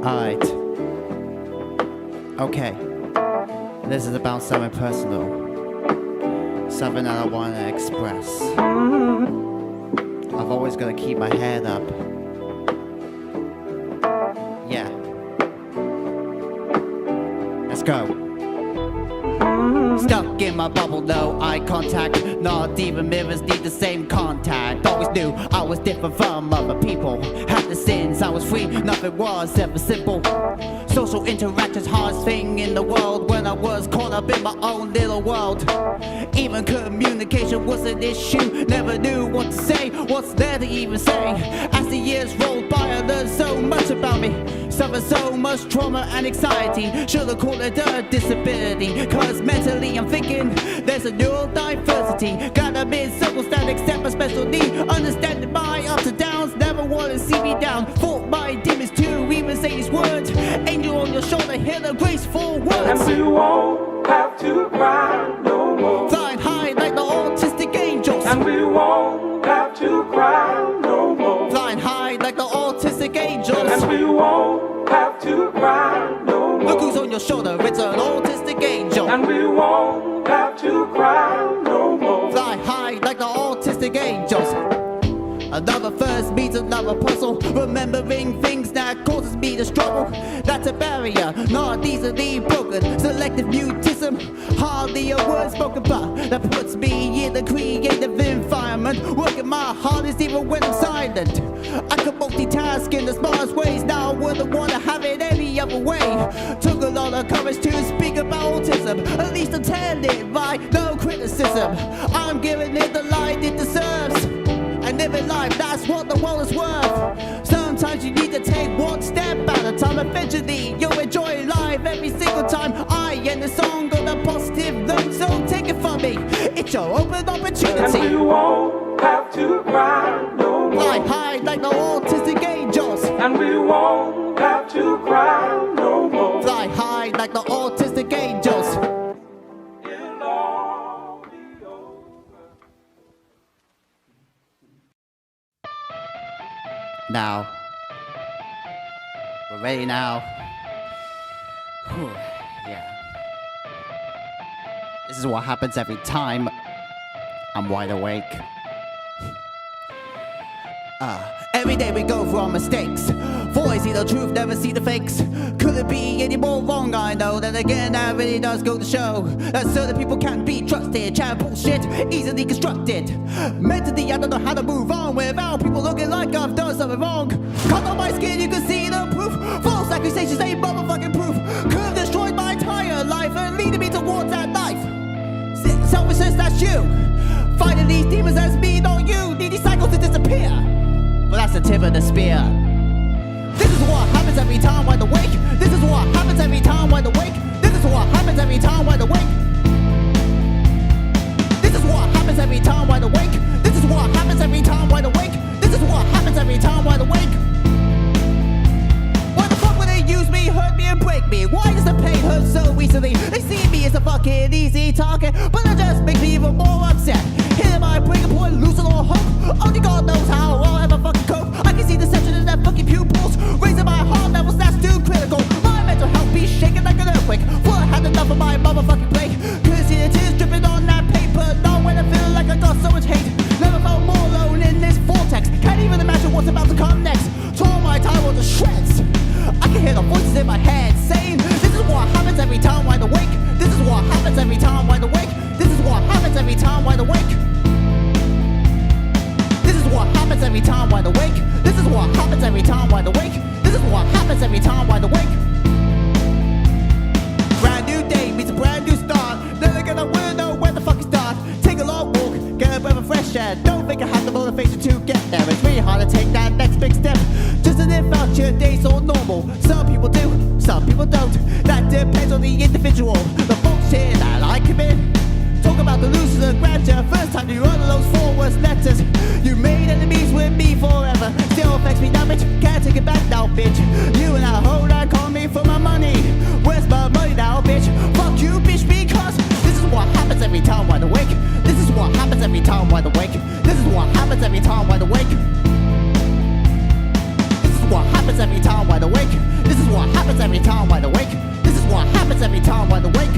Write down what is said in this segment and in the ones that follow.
Alright. Okay. This is about something personal. Something that I want to express. I've always got to keep my head up. Yeah. Let's go. Stuck in my bubble, no eye contact. Not even mirrors need the same contact. Always knew I was different from other people. Had the sins, I was free, nothing was ever simple. Social interactions, hardest thing in the world. When I was caught up in my own little world. Even communication was an issue. Never knew what to say, what's there to even say. As the years rolled by, I learned so much about me. Suffered so much trauma and anxiety. Should've called it a disability. Cause mentally I'm thinking there's a neurodiversity. Got a in circles that accept my special need. Understanding my ups and downs. Never wanna see me down. Fought my demons to even say these words. Angel on your shoulder, hear the graceful words. And we won't have to cry no more. Flying high like the autistic angels. And we won't have to cry no more. Flying high like the autistic angels. And we won't have to cry no more. Look who's on your shoulder, it's an autistic angel. And we won't have to cry no more. Fly high like the autistic angels. Another first meets another puzzle. Remembering things that causes me to struggle. That's a barrier, not easily broken. Selective mutism, hardly a word spoken, but that puts me in a creative environment. Working my hardest even when I'm silent. I can multitask in the smartest ways. Now I wouldn't want to have it any other way. Took a lot of courage to speak about autism. At least I'm telling it right, no criticism. I'm giving it the light it deserves. And living life, that's what the world is worth. Sometimes you need to take one step at a time. Eventually you'll enjoy life every single time. I end the song on a positive note, so take it from me. It's your open opportunity. And we won't have to cry no more. Fly high like the autistic angels. And we won't have to cry no more. Fly high like the autistic angels. It'll all be over. Now, we're ready now. Whew, yeah. This is what happens every time I'm wide awake. Every day we go through our mistakes. Always see the truth, never see the fakes. Could it be any more wrong? I know that again, that really does go to show that certain people can't be trusted. Chat bullshit, easily constructed. Mentally, I don't know how to move on without people looking like I've done something wrong. Cut on my skin, you can see the proof. False accusations ain't motherfucking proof. Could have destroyed my entire life and leading me towards that life. Selfishness, that's you. Fighting these demons, that's me, not you. Need these cycles to disappear. But that's the tip of the spear. This is what happens every time wide awake. This is what happens every time wide awake. This is what happens every time wide awake. This is what happens every time wide awake. This is what happens every time wide awake. This is what happens every time wide awake. Why the fuck would they use me, hurt me and break me? Why does the pain hurt so easily? They see me as a fucking easy target, but it just makes me even more upset. Hitting my breaking point, losing all hope. Only God knows how I'll ever fucking cope. I can see deception in their fucking pupils, raising my heart levels, that's too critical. My mental health be shaking like an earthquake. For I had enough of my motherfucking plate. Could see the tears dripping on that paper. Now when I feel like I got so much hate. Never felt more alone in this vortex. Can't even imagine what's about to come next. Tore my time to shreds. I can hear the voices in my head saying, this is what happens every time wide awake. This is what happens every time wide awake. This is what happens every time wide awake. This is what happens every time wide awake. This is what happens every time wide awake. This is what happens every time wide awake. Brand new day meets a brand new start. Never gonna wanna know where the fuck to start. Take a long walk, get a breath of fresh air. Don't think I have the motivation to get there. It's really hard to take that next big step. Just as if out your day's all normal. Some people do, some people don't. That depends on the individual. The bullshit that I commit. Talk about the losers and grandeur. First time you wrote those 4 worst letters. You made enemies with me forever. Still affects me damage, can't take it back now, bitch. You and I hold on, call me for my money. Where's my money now, bitch? Fuck you, bitch, because this is what happens every time wide awake. This is what happens every time wide awake. This is what happens every time wide awake. This is what happens happens every time wide awake. This is what happens every time wide awake. This is what happens every time wide awake.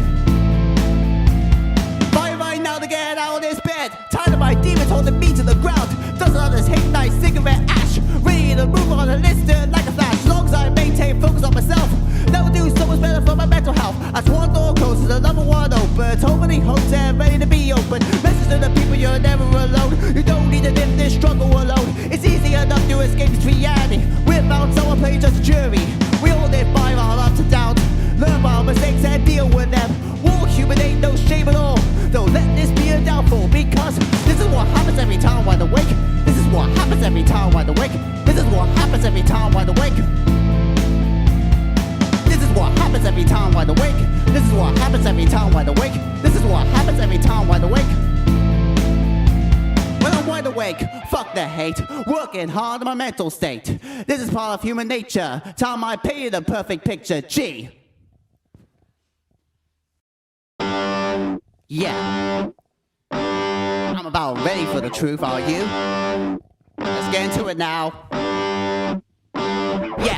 Fight right now to get out of this bed. Tired of my demons holding me to the ground. Doesn't others hate nice cigarette ash. Ready to move on the list like a flash. Long as I maintain focus on myself, that will do so much better for my mental health. As one door closes, another one opens. So many hopes and ready to be open. Message to the people, you're never alone. You don't need to live this struggle alone. It's easy enough to escape this reality without someone playing just a jury. We all live by our ups and downs, learn by our mistakes and deal with them. War human ain't no shame at all. Don't let this be a downfall, because this is what happens every time wide awake. This is what happens every time wide awake. This is what happens every time wide awake. This is what happens every time wide awake. This is what happens every time wide awake. This is what happens every time wide awake. When I'm wide awake, fuck the hate, working hard on my mental state. This is part of human nature. Time I painted a perfect picture. G. Yeah. I'm about ready for the truth, are you? Let's get into it now. Yeah,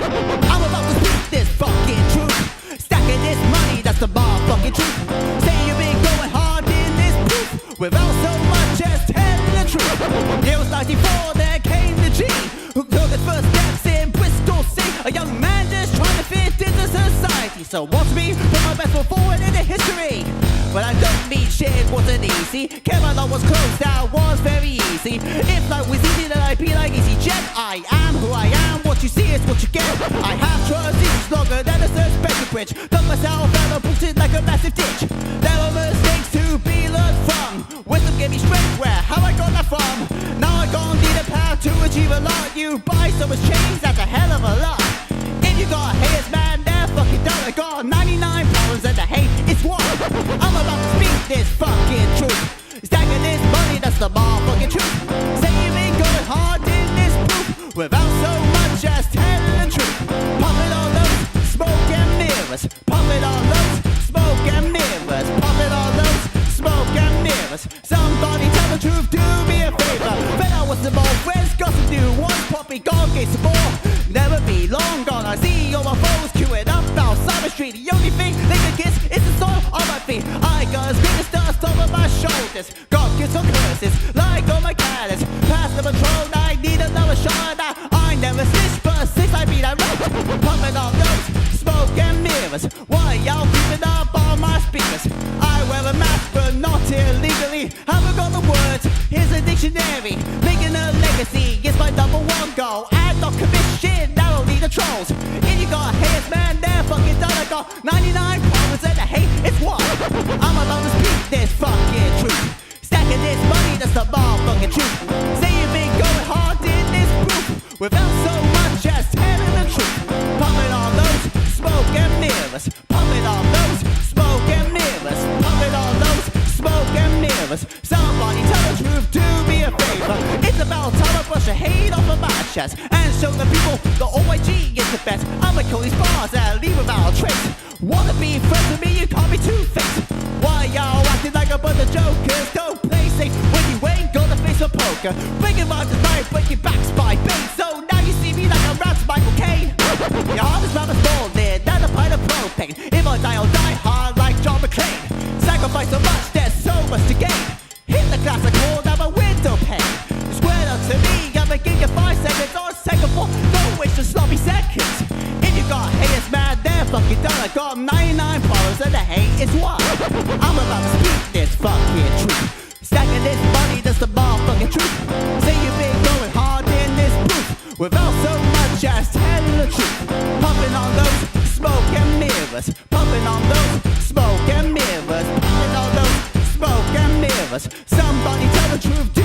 I'm about to speak this fucking truth. Stacking this money, that's the motherfucking truth. Say you've been going hard in this proof without so much as telling the truth. It was 94, there came the G, who took his first steps in Bristol City. A young man just trying to fit into society. So watch me put my best foot forward into history. But I don't mean shit wasn't easy. Camelot was close, that was very easy. If life was easy, then I'd be like EasyJet. I am who I am, what you see is what you get. I have trust issues longer than a suspension bridge. Dug myself out of bullshit like a massive ditch. There were mistakes to be learned from. Wisdom gave me strength, where have I got that from? Now I gon' need a path to achieve a lot. You buy so much change, that's a hell of a lot. If you got haters, man, they're fucking done. I got 99 problems and the hate is one. I'm about to speak this fucking truth. Stacking this money, that's the motherfucking truth. Say you've been going hard in this proof without so much as telling the truth. Pop it on those smoke and mirrors. Pop it on those smoke and mirrors. Pop it on those smoke and mirrors. Somebody tell the truth, do me a favor. Bet I was the more friends, got some new ones. Poppy gone, get some more. Never be long gone. I see all my foes queuing up outside the street. The only thing they can kiss is the sole on my feet. I got a screaming dust over my shoulders. God gives some curses like on my callus. Pass the patrol, I need another shot. I never snitch, but since I beat I run. Pumping on those smoke and mirrors. Why y'all keeping up on my speakers? I wear a mask, but not illegally. Haven't got the words, here's a dictionary. Making a legacy is my number one goal. And not commit shit, that'll lead the trolls. If you got haters, man, they're fucking done. I got 99 problems and the hate is one. I'm about to speak this fucking truth. Stacking this money, that's the motherfucking truth. Say you've been going hard in this proof without so much as telling the truth. Pumping on those smoke and mirrors. Pumping on those smoke and mirrors. Pumping on those smoke and mirrors. Somebody tell the truth, do me a favor. It's about time I brush the hate off of my chest and show the people the OYG is the best. I'ma kill these bars and leave without a trace. Wanna be friends with me, you can't be two-faced. Why y'all acting like a bunch of jokers? Don't play safe when you ain't got a face for poker. Breaking rhymes is right, breaking backs by bait. So now you see me like a rap's Michael Caine. Your heart is rather molded, than a pint of propane. If I die, I'll die hard like John McClane. Sacrifice so much, there's so much to gain. Hit the glass I called, I'm a window pane. Square up to me, I'm a gig in 5 seconds on second floor. Don't waste your sloppy seconds. If you got haters, man, they're fucking done. I got 99 problems and the hate is one. I'm about to speak this fucking truth. Stacking this money, that's the motherfucking truth. Say you've been going hard in this proof without so much as telling the truth. Pumping on those smoke and mirrors. Pumping on those smoke and mirrors. Pumping on those smoke and mirrors. Somebody tell the truth.